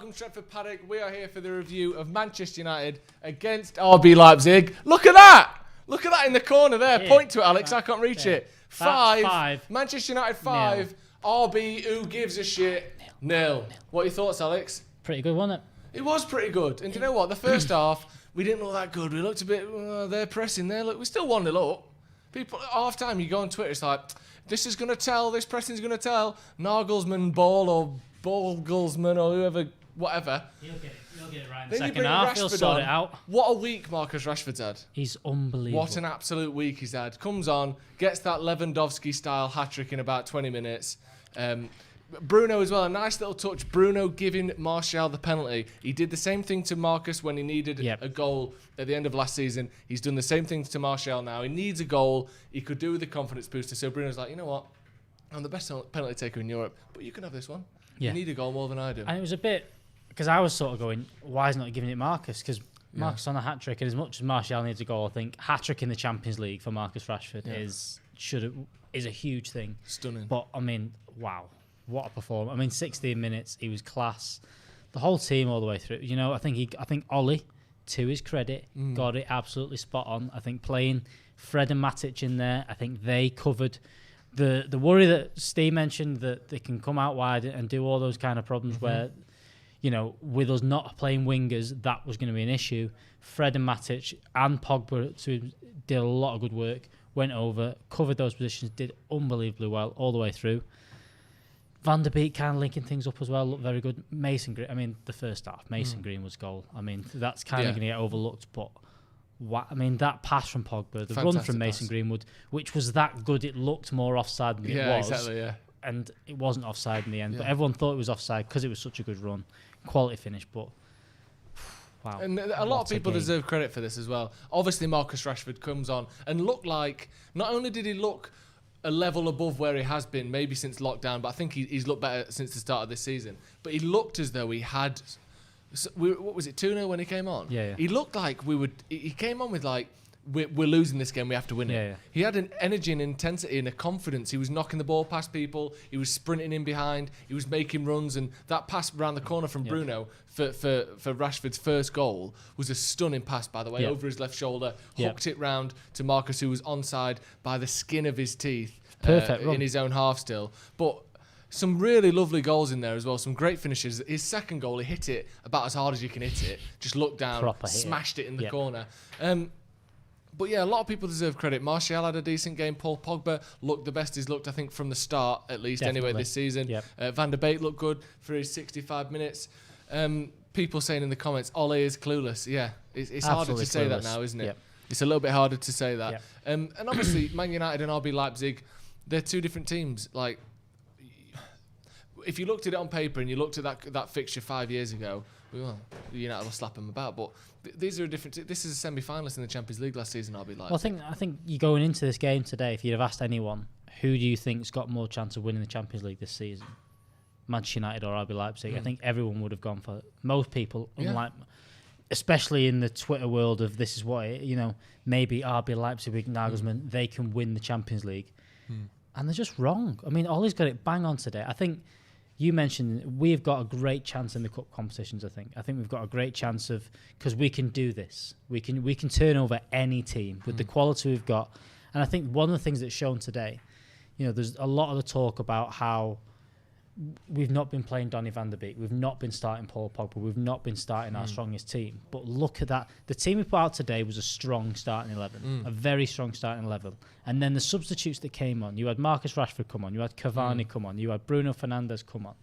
welcome Stretford Paddock. We are here for the review of Manchester United against RB Leipzig. Look at that! Look at that in the corner there. Yeah. Point to it, Alex. I can't reach it. Five. Manchester United 5. RB, who gives a shit? Nil. What are your thoughts, Alex? Pretty good, wasn't it? It was pretty good. And do you know what? The first half, we didn't look that good. We looked a bit, they're pressing there. Look, we're still 1-0 up. People, half time, you go on Twitter, it's like, this is going to tell, this pressing's going to tell. Nagelsmann Ball or Ballgelsman or whoever, whatever. He'll get it right in Then the you second bring half. He'll Rashford sort on. it out. What a week Marcus Rashford's had. He's unbelievable. What an absolute week he's had. Comes on, gets that Lewandowski-style hat-trick in about 20 minutes. Bruno as well, a nice little touch. Bruno giving Martial the penalty. He did the same thing to Marcus when he needed a goal at the end of last season. He's done the same thing to Martial now. He needs a goal. He could do with a confidence booster. So Bruno's like, you know what? I'm the best penalty taker in Europe, but you can have this one. Yeah. You need a goal more than I do. And it was a bit, because I was sort of going, why is he not giving it Marcus? Because Marcus on a hat-trick, and as much as Martial needs a goal, I think hat-trick in the Champions League for Marcus Rashford is a huge thing. Stunning. But, I mean, wow. What a performance. I mean, 16 minutes, he was class. The whole team all the way through. You know, I think Ollie, to his credit, got it absolutely spot on. I think playing Fred and Matic in there, I think they covered the worry that Steve mentioned, that they can come out wide and do all those kind of problems where, you know, with us not playing wingers, that was going to be an issue. Fred and Matic and Pogba did a lot of good work, went over, covered those positions, did unbelievably well all the way through. Van der Beek kind of linking things up as well, looked very good. Mason Green, I mean, the first half, Mason Green was goal. I mean, that's kind of going to get overlooked, but that pass from Pogba, the run from Mason Greenwood, which was that good, it looked more offside than it was. Yeah, exactly, yeah. And it wasn't offside in the end, but everyone thought it was offside because it was such a good run. Quality finish, but wow. And a lot of people deserve credit for this as well. Obviously, Marcus Rashford comes on and looked like, not only did he look a level above where he has been, maybe since lockdown, but I think he's looked better since the start of this season. But he looked as though he had, what was it, 2-0 when he came on? Yeah. He looked like he came on with like, we're losing this game, we have to win it. Yeah. He had an energy and intensity and a confidence. He was knocking the ball past people. He was sprinting in behind. He was making runs. And that pass around the corner from Bruno for Rashford's first goal was a stunning pass, by the way, over his left shoulder. Hooked it round to Marcus, who was onside by the skin of his teeth. Perfect in his own half still. But some really lovely goals in there as well. Some great finishes. His second goal, he hit it about as hard as you can hit it. Just looked down, smashed it in the corner. But yeah, a lot of people deserve credit. Martial had a decent game. Paul Pogba looked the best he's looked, I think, from the start, at least, anyway, this season. Van der Beek looked good for his 65 minutes. People saying in the comments, Ole is clueless. Yeah, it's harder to say that now, isn't it? It's a little bit harder to say that. And obviously, Man United and RB Leipzig, they're two different teams. Like, if you looked at it on paper and you looked at that fixture 5 years ago, well, United will slap them about. But these are different. This is a semi-finalist in the Champions League last season. RB Leipzig. Well, I think you going into this game today, if you'd have asked anyone, who do you think's got more chance of winning the Champions League this season, Manchester United or RB Leipzig? I think everyone would have gone for most people, unlike, especially in the Twitter world of this is what maybe RB Leipzig with Nagelsmann, they can win the Champions League, and they're just wrong. I mean, Ollie's got it bang on today. I think. You mentioned we've got a great chance in the cup competitions. I think we've got a great chance of, because we can do this. We can turn over any team with the quality we've got. And I think one of the things that's shown today, there's a lot of the talk about how we've not been playing Donny van der Beek, we've not been starting Paul Pogba, we've not been starting our strongest team. But look at that. The team we put out today was a strong starting 11, a very strong starting 11. And then the substitutes that came on, you had Marcus Rashford come on, you had Cavani come on, you had Bruno Fernandes come on.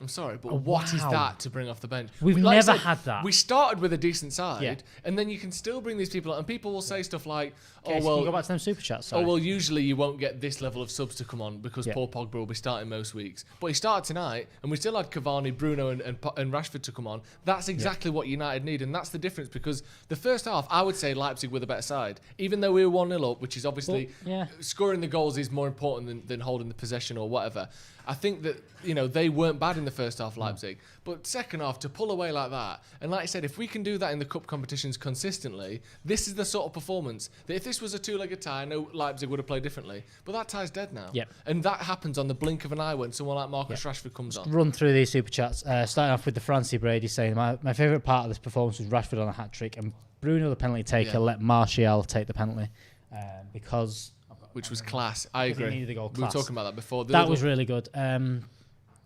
I'm sorry, but what is that to bring off the bench? We've never had that. We started with a decent side, and then you can still bring these people out, and people will say stuff like, can you go back to them super chats? Sorry. Oh, well, usually you won't get this level of subs to come on because Paul Pogba will be starting most weeks. But he started tonight, and we still had Cavani, Bruno, and Rashford to come on. That's exactly what United need, and that's the difference, because the first half, I would say Leipzig were the better side. Even though we were 1-0 up, which is obviously, scoring the goals is more important than holding the possession or whatever. I think that, they weren't bad in in the first half, Leipzig. But second half, to pull away like that, and like I said, if we can do that in the cup competitions consistently, this is the sort of performance that if this was a two-legged tie, I know Leipzig would have played differently. But that tie's dead now. Yep. And that happens on the blink of an eye when someone like Marcus Rashford comes on. Run through these super chats. Starting off with the Francie Brady saying, my favourite part of this performance was Rashford on a hat-trick and Bruno, the penalty taker, let Martial take the penalty because... Which was class. I agree. He needed the goal. We were talking about that before. That was really good.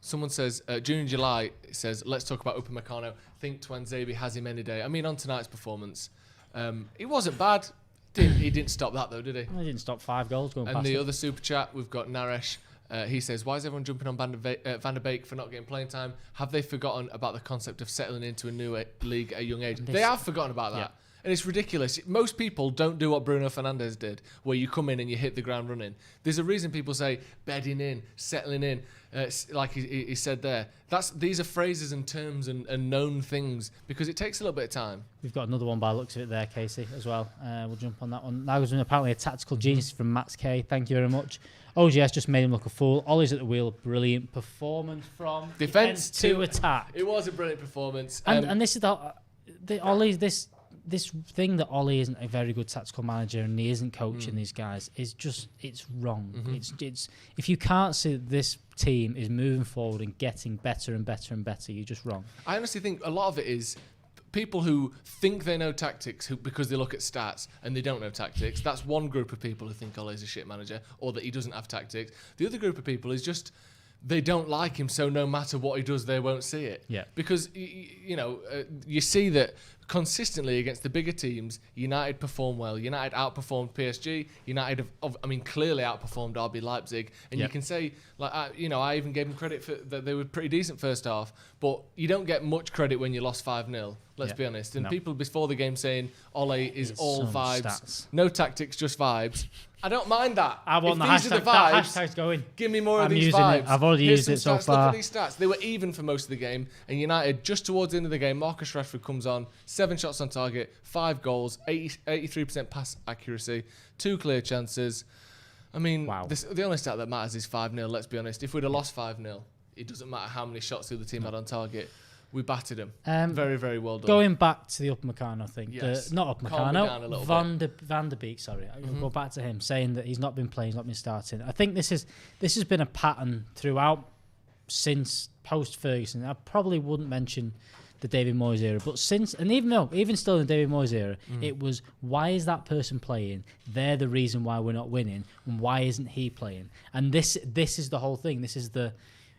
Someone says, June and July says, let's talk about Upamecano. Think Twanzebe has him any day. I mean, on tonight's performance, it wasn't bad. He didn't stop that, though, did he? He didn't stop 5 goals going past And the other super chat, we've got Naresh. He says, why is everyone jumping on Van der Beek for not getting playing time? Have they forgotten about the concept of settling into a new league at a young age? They have forgotten about that. Yeah. And it's ridiculous. Most people don't do what Bruno Fernandes did, where you come in and you hit the ground running. There's a reason people say bedding in, settling in, like he said there. These are phrases and terms and known things because it takes a little bit of time. We've got another one by the looks of it there, Casey, as well. We'll jump on that one. That was apparently a tactical genius from Max K. Thank you very much. OGS just made him look a fool. Ollie's at the wheel. Brilliant performance from defence to attack. It was a brilliant performance. And this is the Ollie's this thing that Ollie isn't a very good tactical manager and he isn't coaching these guys is just, it's wrong. It's if you can't see that this team is moving forward and getting better and better and better, you're just wrong. I honestly think a lot of it is people who think they know tactics because they look at stats and they don't know tactics. That's one group of people who think Ole's a shit manager or that he doesn't have tactics. The other group of people is just they don't like him, so no matter what he does, they won't see it. Yeah. Because, you see that consistently against the bigger teams, United perform well. United outperformed PSG. United clearly outperformed RB Leipzig. And you can say, I even gave them credit for that they were pretty decent first half. But you don't get much credit when you lost 5-0. Let's be honest. And people before the game saying Ole is all vibes, stats. No tactics, just vibes. I don't mind that. I want if the these hashtag. are the vibes, That hashtag's going. Give me more of these vibes. I've already used it so far. Look at these stats. They were even for most of the game. And United, just towards the end of the game, Marcus Rashford comes on, 7 shots on target, 5 goals, 83% pass accuracy, 2 clear chances. I mean, the only stat that matters is 5-0, let's be honest. If we'd have lost 5-0, it doesn't matter how many shots the other team had on target. We battered him. Very, very well done. Going back to the Upamecano thing. Yes. Not Upamecano. Van der Beek, sorry. I'll go back to him, saying that he's not been playing, he's not been starting. I think this has been a pattern throughout since post-Ferguson. I probably wouldn't mention the David Moyes era, but even still in the David Moyes era, it was, why is that person playing? They're the reason why we're not winning, and why isn't he playing? And this is the whole thing. This is the...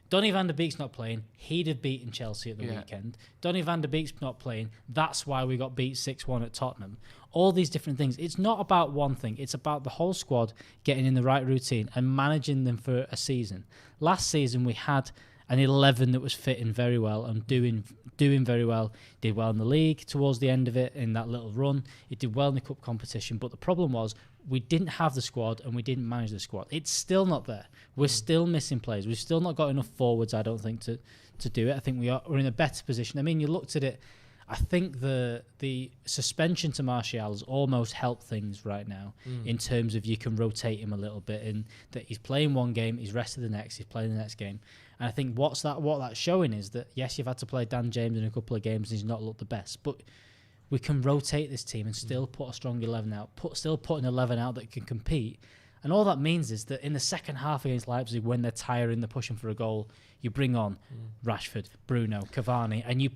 Donny van der Beek's not playing. He'd have beaten Chelsea at the weekend. Donny van der Beek's not playing. That's why we got beat 6-1 at Tottenham. All these different things. It's not about one thing. It's about the whole squad getting in the right routine and managing them for a season. Last season, we had an 11 that was fitting very well and doing very well. Did well in the league towards the end of it in that little run. It did well in the cup competition. But the problem was we didn't have the squad and we didn't manage the squad. It's still not there. We're still missing players. We've still not got enough forwards, I don't think, to do it. I think we're in a better position. I mean, you looked at it. I think the suspension to Martial has almost helped things right now in terms of you can rotate him a little bit and that he's playing one game, he's rested the next, he's playing the next game. And I think what that's showing is that, yes, you've had to play Dan James in a couple of games and he's not looked the best, but we can rotate this team and still put a strong 11 out, still put an 11 out that can compete. And all that means is that in the second half against Leipzig, when they're tiring, they're pushing for a goal, you bring on Rashford, Bruno, Cavani, and you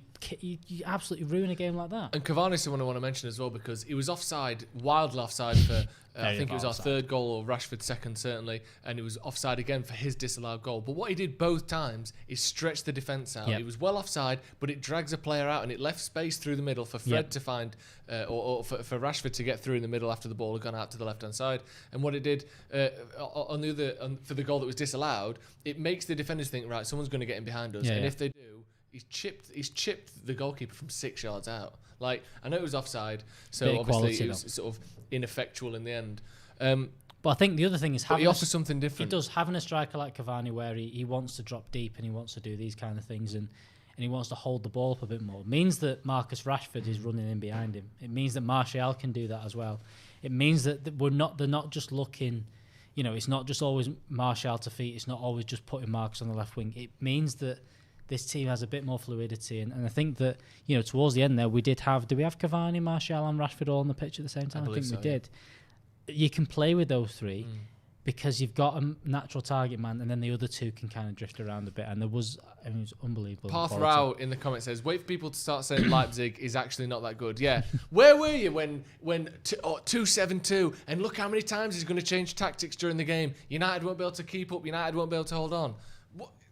absolutely ruin a game like that. And Cavani's someone I want to mention as well because he was offside, wildly offside for, I think it was our third goal or Rashford's second certainly, and it was offside again for his disallowed goal. But what he did both times is stretch the defence out. He was well offside, but it drags a player out and it left space through the middle for Fred to find, or for Rashford to get through in the middle after the ball had gone out to the left-hand side. And what it did for the goal that was disallowed, it makes the defenders think, right, someone's going to get in behind us. If they do, he's chipped the goalkeeper from 6 yards out. Like, I know it was offside, so obviously it was sort of ineffectual in the end. But I think the other thing is he offers something different. He does, having a striker like Cavani where he wants to drop deep and he wants to do these kind of things and he wants to hold the ball up a bit more. It means that Marcus Rashford is running in behind him. It means that Martial can do that as well. It means that they're not just looking, it's not just always Martial to feet. It's not always just putting Marcus on the left wing. It means that this team has a bit more fluidity, and I think that, you know, towards the end there, did we have Cavani, Martial and Rashford all on the pitch at the same time? I think we did. You can play with those three because you've got a natural target man, and then the other two can kind of drift around a bit. And it was unbelievable. Path Rao in the comments says, wait for people to start saying Leipzig is actually not that good. Yeah. Where were you when 2-7-2, and look how many times he's going to change tactics during the game. United won't be able to keep up. United won't be able to hold on.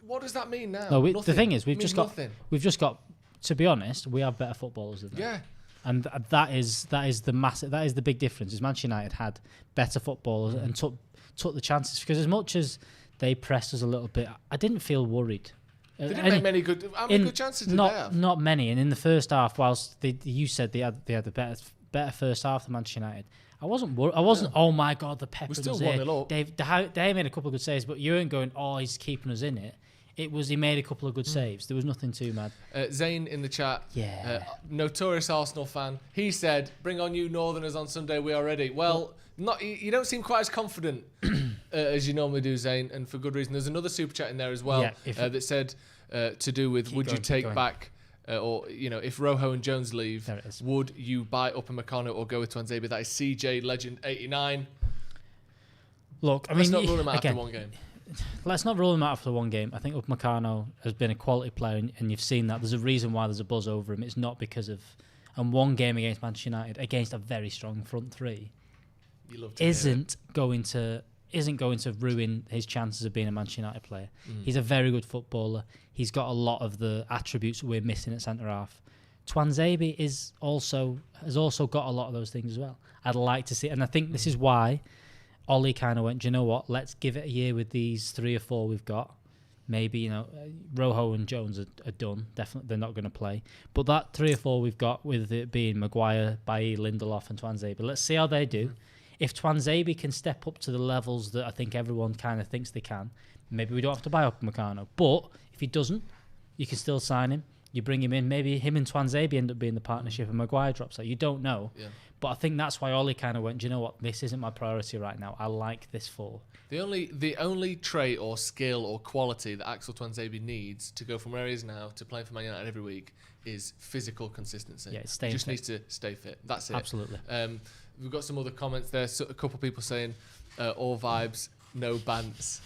What does that mean now? No, the thing is, we've just got. To be honest, we have better footballers than them. Yeah. And that is the big difference. Is Manchester United had better footballers and took the chances, because as much as they pressed us a little bit, I didn't feel worried. They didn't make many good. How many good chances did they have? Not many. And in the first half, whilst you said they had the better first half than Manchester United, I wasn't worried. I wasn't. Oh my God, the pepper was here. They made a couple of good saves, but you weren't going, oh, he's keeping us in it. It was, he made a couple of good saves. There was nothing too mad. Zane in the chat, notorious Arsenal fan, he said, bring on you Northerners on Sunday, we are ready. Well, you don't seem quite as confident as you normally do, Zane, and for good reason. There's another super chat in there as well that said to do with, would you take back, or, you know, if Rojo and Jones leave, would you buy Upamecano or go with Tuanzebe? That is CJ Legend 89. Look, I mean, let's not rule him out after one game. Let's not rule him out after one game. I think Upamecano has been a quality player, and you've seen that. There's a reason why there's a buzz over him. It's not because of... And one game against Manchester United, against a very strong front three, isn't going to ruin his chances of being a Manchester United player. He's a very good footballer. He's got a lot of the attributes we're missing at centre-half. Tuanzebe has also got a lot of those things as well. I'd like to see... And I think this is why... Ollie kind of went, do you know what? Let's give it a year with these 3 or 4 we've got. Maybe, you know, Rojo and Jones are done. Definitely, they're not going to play. But that 3 or 4 we've got, with it being Maguire, Bailly, Lindelof and Tuanzebe, let's see how they do. If Tuanzebe can step up to the levels that I think everyone kind of thinks they can, maybe we don't have to buy Upamecano. But if he doesn't, you can still sign him. You bring him in. Maybe him and Tuanzebe end up being the partnership and Maguire drops out. You don't know. Yeah. But I think that's why Ollie kind of went, do you know what? This isn't my priority right now. I like this 4. The only trait or skill or quality that Axel Tuanzebe needs to go from where he is now to playing for Man United every week is physical consistency. Yeah, he just needs to stay fit. That's it. Absolutely. We've got some other comments there. So a couple of people saying, all vibes, no bants.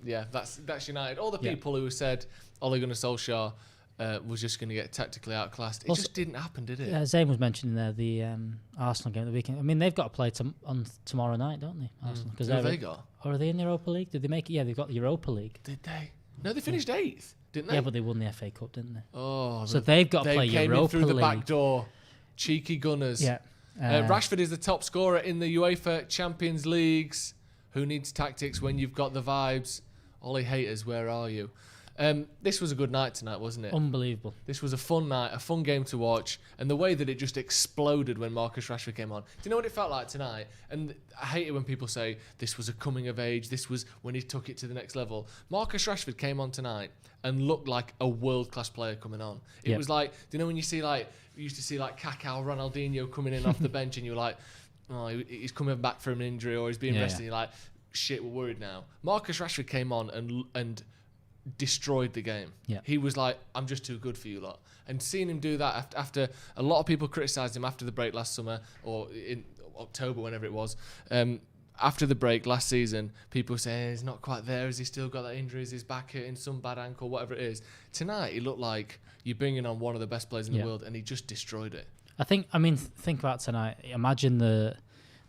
Yeah, that's United. All the people who said Ole Gunnar Solskjaer was just going to get tactically outclassed. It also, just didn't happen, did it? Yeah, Zane was mentioning there the Arsenal game of the weekend. I mean, they've got to play on tomorrow night, don't they? Arsenal, because they got. Or are they in the Europa League? Did they make it? Yeah, they've got the Europa League. Did they? No, they finished 8th, didn't they? Yeah, but they won the FA Cup, didn't they? Oh, so they've got to play Europa League. They came in through the back door. Cheeky Gunners. Yeah. Rashford is the top scorer in the UEFA Champions Leagues. Who needs tactics when you've got the vibes? Ollie haters, where are you? This was a good night tonight, wasn't it? Unbelievable. This was a fun night, a fun game to watch, and the way that it just exploded when Marcus Rashford came on. Do you know what it felt like tonight? And I hate it when people say this was a coming of age, this was when he took it to the next level. Marcus Rashford came on tonight and looked like a world-class player coming on. It was like, do you know when you used to see Kaká, Ronaldinho coming in off the bench, and you're like, oh, he's coming back from an injury or he's being rested, and you're like, shit, we're worried now. Marcus Rashford came on and destroyed the game. Yeah. He was like, I'm just too good for you lot. And seeing him do that after a lot of people criticised him after the break last summer, or in October, whenever it was, after the break last season, people saying he's not quite there, has he still got that injury, is his back hurting, some bad ankle, whatever it is. Tonight, he looked like you're bringing on one of the best players in the world, and he just destroyed it. Think about tonight. Imagine the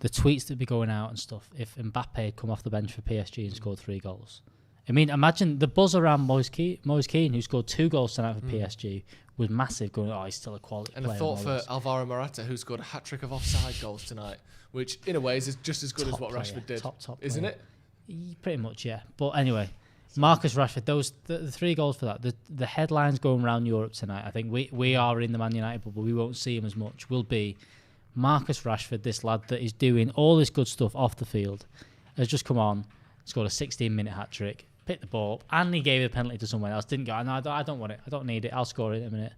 tweets that'd be going out and stuff if Mbappe had come off the bench for PSG and scored 3 goals. I mean, imagine the buzz around Moise Kean, who scored 2 goals tonight for PSG, was massive, going, oh, he's still a quality player. And a thought for Alvaro Morata, who scored a hat-trick of offside goals tonight, which, in a way, is just as good as what Rashford did. Top isn't it? Pretty much, yeah. But anyway, Marcus Rashford, the 3 goals for that, the headlines going around Europe tonight, I think we are in the Man United bubble, we won't see him as much, will be Marcus Rashford, this lad that is doing all this good stuff off the field, has just come on, scored a 16-minute hat-trick, picked the ball, and he gave a penalty to someone else. Didn't go, no, I don't want it. I don't need it. I'll score it in a minute.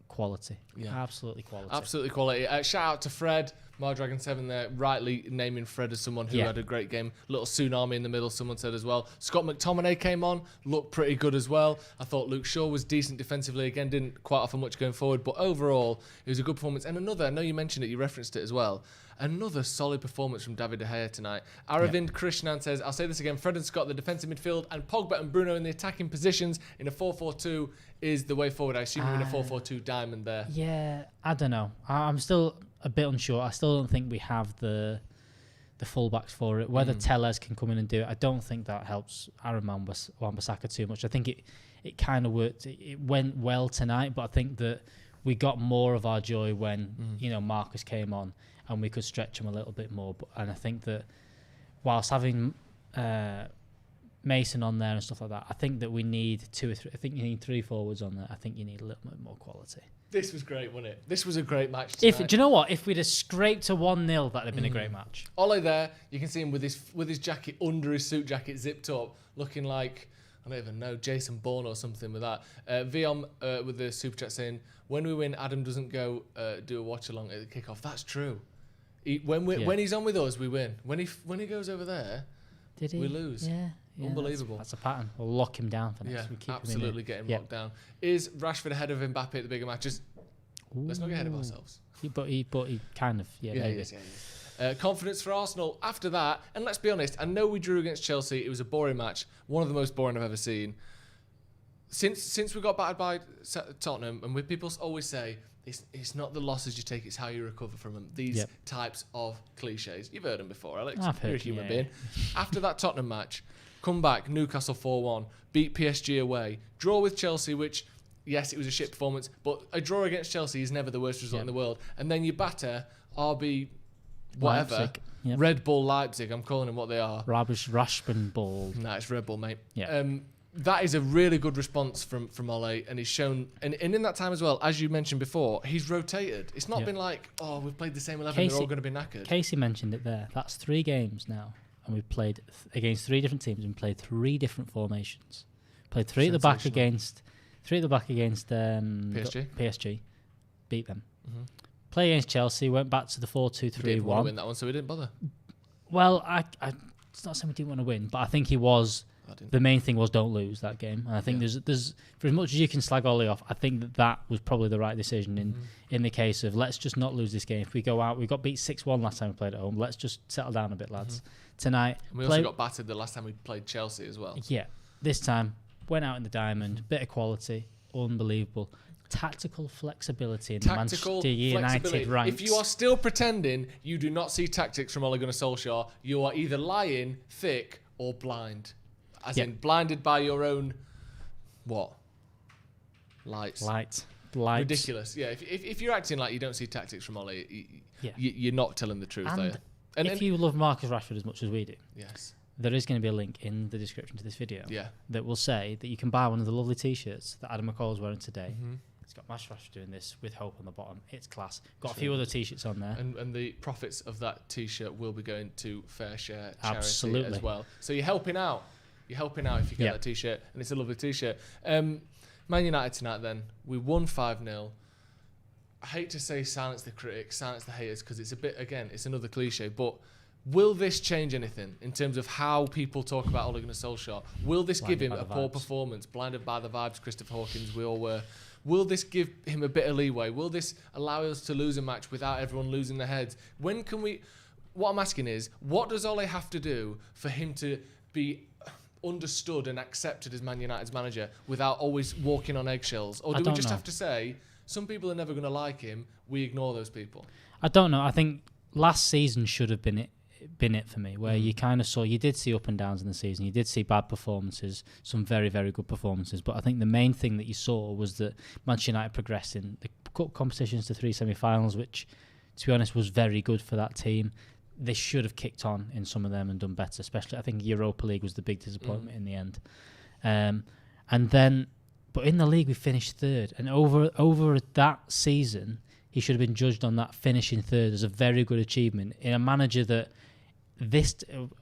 Quality. Yeah. Absolutely quality. Absolutely quality. Shout out to Fred. Mardragon7 there, rightly naming Fred as someone who had a great game. Little tsunami in the middle, someone said as well. Scott McTominay came on, looked pretty good as well. I thought Luke Shaw was decent defensively. Again, didn't quite offer much going forward, but overall, it was a good performance. And another, I know you mentioned it, you referenced it as well, another solid performance from David De Gea tonight. Aravind Krishnan says, I'll say this again, Fred and Scott, the defensive midfield, and Pogba and Bruno in the attacking positions in a 4-4-2 is the way forward. I assume we're in a 4-4-2 diamond there. Yeah, I don't know. I'm still a bit unsure. I still don't think we have the fullbacks for it. Whether Tellez can come in and do it, I don't think that helps Aaron Wan-Bissaka too much. I think it kind of worked. It went well tonight, but I think that we got more of our joy when Marcus came on and we could stretch him a little bit more. And I think that whilst having Mason on there and stuff like that, I think that we need 2 or 3. I think you need 3 forwards on there. I think you need a little bit more quality. This was great, wasn't it? This was a great match tonight. Do you know what? If we'd have scraped to 1-0, that'd have been a great match. Ole there, you can see him with his jacket under his suit jacket zipped up, looking like, I don't even know, Jason Bourne or something with that. Viom with the super chat saying, when we win, Adam doesn't go do a watch along at the kickoff. That's true. When he's on with us, we win. When he goes over there, we lose. Yeah. Unbelievable. That's a pattern. We'll lock him down for next. Yeah, we keep absolutely get him locked down. Is Rashford ahead of Mbappe at the bigger matches? Let's not get ahead of ourselves. But he kind of, maybe. Confidence for Arsenal after that. And let's be honest, I know we drew against Chelsea. It was a boring match. One of the most boring I've ever seen. Since we got battered by Tottenham, and people always say, it's not the losses you take, it's how you recover from them. These types of cliches. You've heard them before, Alex. You're a human being. After that Tottenham match, come back, Newcastle 4-1, beat PSG away, draw with Chelsea, which, yes, it was a shit performance, but a draw against Chelsea is never the worst result in the world. And then you batter RB whatever, Red Bull Leipzig, I'm calling them what they are. Rashford Ball. Nah, it's Red Bull, mate. Yeah. That is a really good response from Ole, and he's shown, and in that time as well, as you mentioned before, he's rotated. It's not been like, we've played the same 11, they're all going to be knackered. Casey mentioned it there. That's 3 games now, and we've played against 3 different teams and played 3 different formations. Played 3 at the back against PSG, beat them. Play against Chelsea, went back to the 4-2-3-1. We didn't want to win that one, so we didn't bother. Well, it's not saying we didn't want to win, but I think he was. The main thing was don't lose that game, and I think there's for as much as you can slag Ole off, I think that was probably the right decision in the case of let's just not lose this game. If we go out, we got beat 6-1 last time we played at home. Let's just settle down a bit, lads. Tonight, and we also got battered the last time we played Chelsea as well. Yeah, this time went out in the diamond, bit of quality, unbelievable. Tactical flexibility in the Manchester United ranks. If you are still pretending you do not see tactics from Ole Gunnar Solskjaer, you are either lying, thick, or blind. As in blinded by your own, what? Lights. Ridiculous. Yeah, if you're acting like you don't see tactics from Ole, you're not telling the truth, are you? And if you love Marcus Rashford as much as we do, yes, there is going to be a link in the description to this video that will say that you can buy one of the lovely T-shirts that Adam McCall is wearing today. It's got Marcus Rashford doing this with hope on the bottom. It's class. Got a few other T-shirts on there. And the profits of that T-shirt will be going to Fair Share charity as well. So you're helping out. You're helping out if you get that T-shirt, and it's a lovely T-shirt. Man United tonight then, we won 5-0. I hate to say silence the critics, silence the haters, because it's a bit, again, it's another cliche, but will this change anything in terms of how people talk about Ole Gunnar Solskjaer? Will this give him a poor performance, blinded by the vibes, Christopher Hawkins, we all were? Will this give him a bit of leeway? Will this allow us to lose a match without everyone losing their heads? When can we... What I'm asking is, what does Ole have to do for him to be understood and accepted as Man United's manager without always walking on eggshells? Or do we just have to say, some people are never going to like him, we ignore those people? I don't know. I think last season should have been it for me, where you kind of saw, you did see up and downs in the season, you did see bad performances, some very, very good performances, but I think the main thing that you saw was that Manchester United progressed in the cup competitions to 3 semi-finals, which, to be honest, was very good for that team. They should have kicked on in some of them and done better, especially I think Europa League was the big disappointment in the end. And then, but in the league we finished 3rd, and over that season he should have been judged on that finishing 3rd as a very good achievement in a manager that this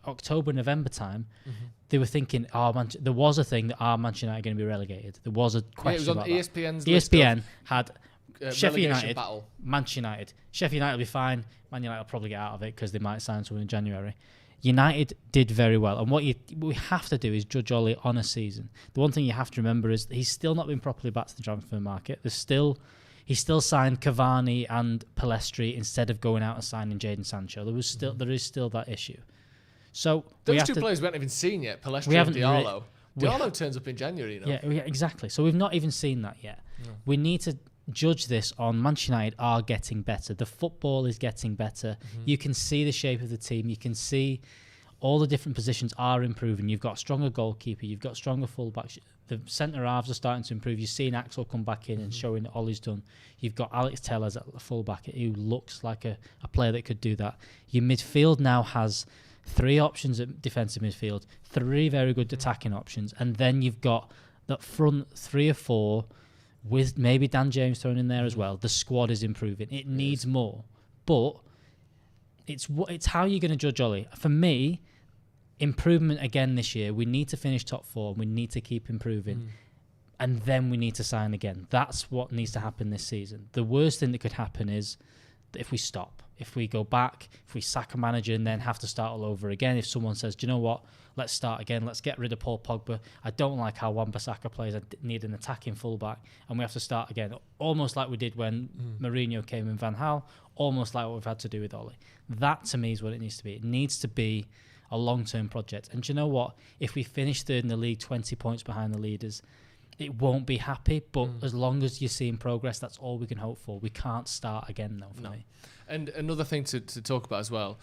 October, November time, they were thinking, there was a thing that Manchester United are going to be relegated. There was a question about ESPN's ESPN had Sheffield United, battle. Manchester United. Sheffield United will be fine. Man United will probably get out of it because they might sign someone in January. United did very well, and what we have to do is judge Ole on a season. The one thing you have to remember is he's still not been properly back to the transfer market. He still signed Cavani and Pellistri instead of going out and signing Jadon Sancho. There is still that issue. So those two players we haven't even seen yet. Pellistri and Diallo. Diallo turns up in January. Yeah, exactly. So we've not even seen that yet. No. We need to judge this on Manchester United are getting better. The football is getting better. You can see the shape of the team. You can see all the different positions are improving. You've got a stronger goalkeeper. You've got stronger fullbacks. The centre halves are starting to improve. You've seen Axel come back in and showing that Ollie's done. You've got Alex Tellers at the fullback who looks like a player that could do that. Your midfield now has 3 options at defensive midfield, 3 very good attacking options, and then you've got that front 3 or 4 with maybe Dan James thrown in there as well. The squad is improving. It needs more, but it's how you're going to judge Ollie. For me, improvement again this year. We need to finish top 4. We need to keep improving, and then we need to sign again. That's what needs to happen this season. The worst thing that could happen is that if we stop. If we go back, if we sack a manager and then have to start all over again, if someone says, do you know what, let's start again, let's get rid of Paul Pogba. I don't like how Wan-Bissaka plays. I need an attacking fullback, and we have to start again. Almost like we did when Mourinho came in Van Gaal, almost like what we've had to do with Ole. That, to me, is what it needs to be. It needs to be a long-term project. And do you know what? If we finish 3rd in the league, 20 points behind the leaders, it won't be happy, but as long as you're seeing progress, that's all we can hope for. We can't start again, though, for me. And another thing to talk about as well,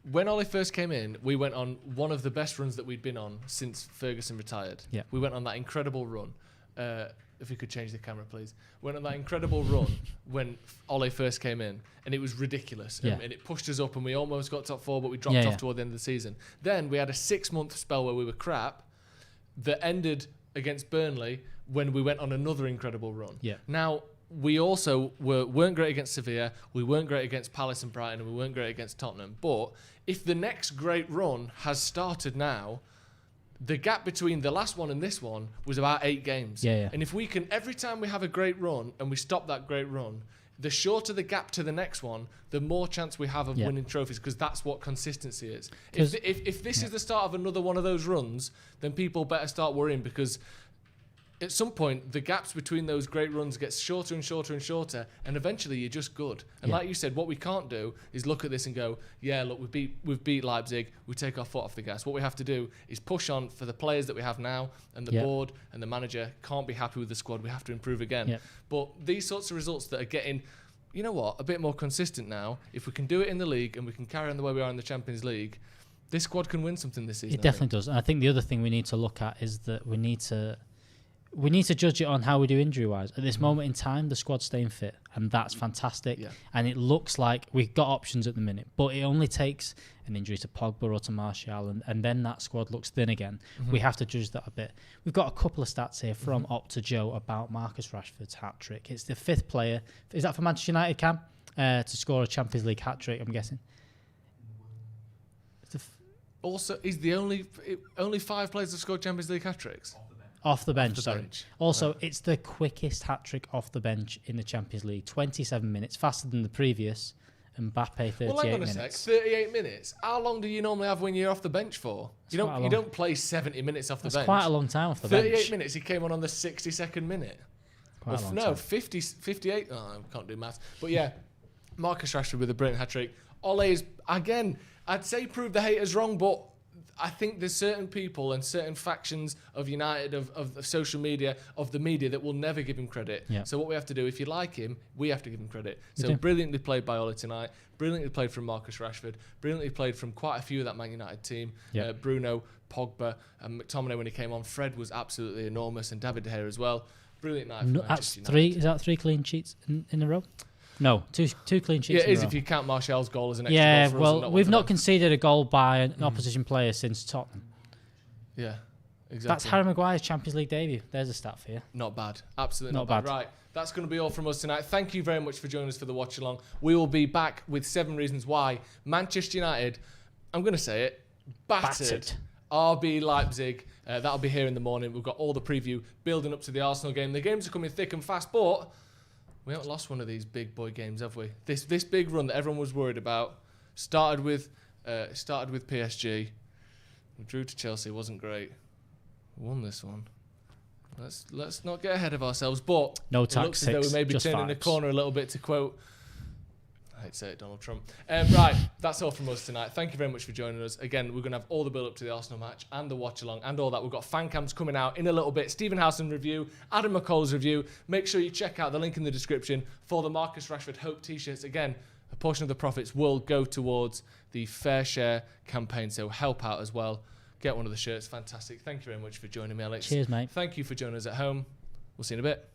when Ole first came in, we went on one of the best runs that we'd been on since Ferguson retired. Yeah. We went on that incredible run. If we could change the camera, please. Went on that incredible run when Ole first came in, and it was ridiculous. Yeah. And it pushed us up, and we almost got top 4, but we dropped off toward the end of the season. Then we had a 6-month spell where we were crap that ended against Burnley when we went on another incredible run. Yeah. Now, we also weren't great against Sevilla, we weren't great against Palace and Brighton, and we weren't great against Tottenham. But if the next great run has started now, the gap between the last one and this one was about 8 games. Yeah. And if we can, every time we have a great run and we stop that great run, the shorter the gap to the next one, the more chance we have of winning trophies, because that's what consistency is. If this is the start of another one of those runs, then people better start worrying, because at some point, the gaps between those great runs gets shorter and shorter and shorter, and eventually you're just good. And like you said, what we can't do is look at this and go, yeah, look, we've beat Leipzig, we take our foot off the gas. What we have to do is push on for the players that we have now, and the board and the manager can't be happy with the squad. We have to improve again. Yep. But these sorts of results that are getting, you know what, a bit more consistent now, if we can do it in the league and we can carry on the way we are in the Champions League, this squad can win something this season. It definitely does. And I think the other thing we need to look at is that we need to judge it on how we do injury-wise. At this moment in time, the squad's staying fit, and that's fantastic. Yeah. And it looks like we've got options at the minute, but it only takes an injury to Pogba or to Martial, and then that squad looks thin again. We have to judge that a bit. We've got a couple of stats here from Op to Joe about Marcus Rashford's hat-trick. It's the 5th player. Is that for Manchester United, Cam? To score a Champions League hat-trick, I'm guessing. Also, he's the only 5 players that scored Champions League hat-tricks. Off the bench, sorry. Also, it's the quickest hat-trick off the bench in the Champions League. 27 minutes, faster than the previous. Mbappe, 38 minutes. Well, hang on a sec. 38 minutes? How long do you normally have when you're off the bench for? You don't play 70 minutes off the bench. That's quite a long time off the bench. 38 minutes, he came on the 62nd minute. Quite a long time. 58. Oh, I can't do maths. But yeah, Marcus Rashford with a brilliant hat-trick. Ole is, again, I'd say proved the haters wrong, but I think there's certain people and certain factions of United, of social media, of the media, that will never give him credit. Yeah. So what we have to do, if you like him, we have to give him credit. So brilliantly played by Ole tonight, brilliantly played from Marcus Rashford, brilliantly played from quite a few of that Man United team. Yeah. Bruno, Pogba, and McTominay when he came on. Fred was absolutely enormous, and David De Gea as well. Brilliant night for Manchester United. Is that 3 clean sheets in a row? No, two clean sheets. Yeah, it is if you count Martial's goal as an extra goal for us. Yeah, well, we've not conceded a goal by an opposition player since Tottenham. Yeah, exactly. That's Harry Maguire's Champions League debut. There's a stat for you. Not bad. Absolutely not bad. Right, that's going to be all from us tonight. Thank you very much for joining us for the watch along. We will be back with 7 reasons why Manchester United, I'm going to say it, battered. RB Leipzig. That'll be here in the morning. We've got all the preview building up to the Arsenal game. The games are coming thick and fast, but We haven't lost one of these big boy games, have we? This big run that everyone was worried about started with PSG. We drew to Chelsea, wasn't great. We won this one. Let's not get ahead of ourselves, but no it looks as though we may be turning the corner a little bit, to quote, I hate to say it, Donald Trump. Right, that's all from us tonight. Thank you very much for joining us. Again, we're going to have all the build-up to the Arsenal match and the watch-along and all that. We've got fan cams coming out in a little bit. Stephen Howson review, Adam McCall's review. Make sure you check out the link in the description for the Marcus Rashford Hope t-shirts. Again, a portion of the profits will go towards the Fair Share campaign, so help out as well. Get one of the shirts. Fantastic. Thank you very much for joining me, Alex. Cheers, mate. Thank you for joining us at home. We'll see you in a bit.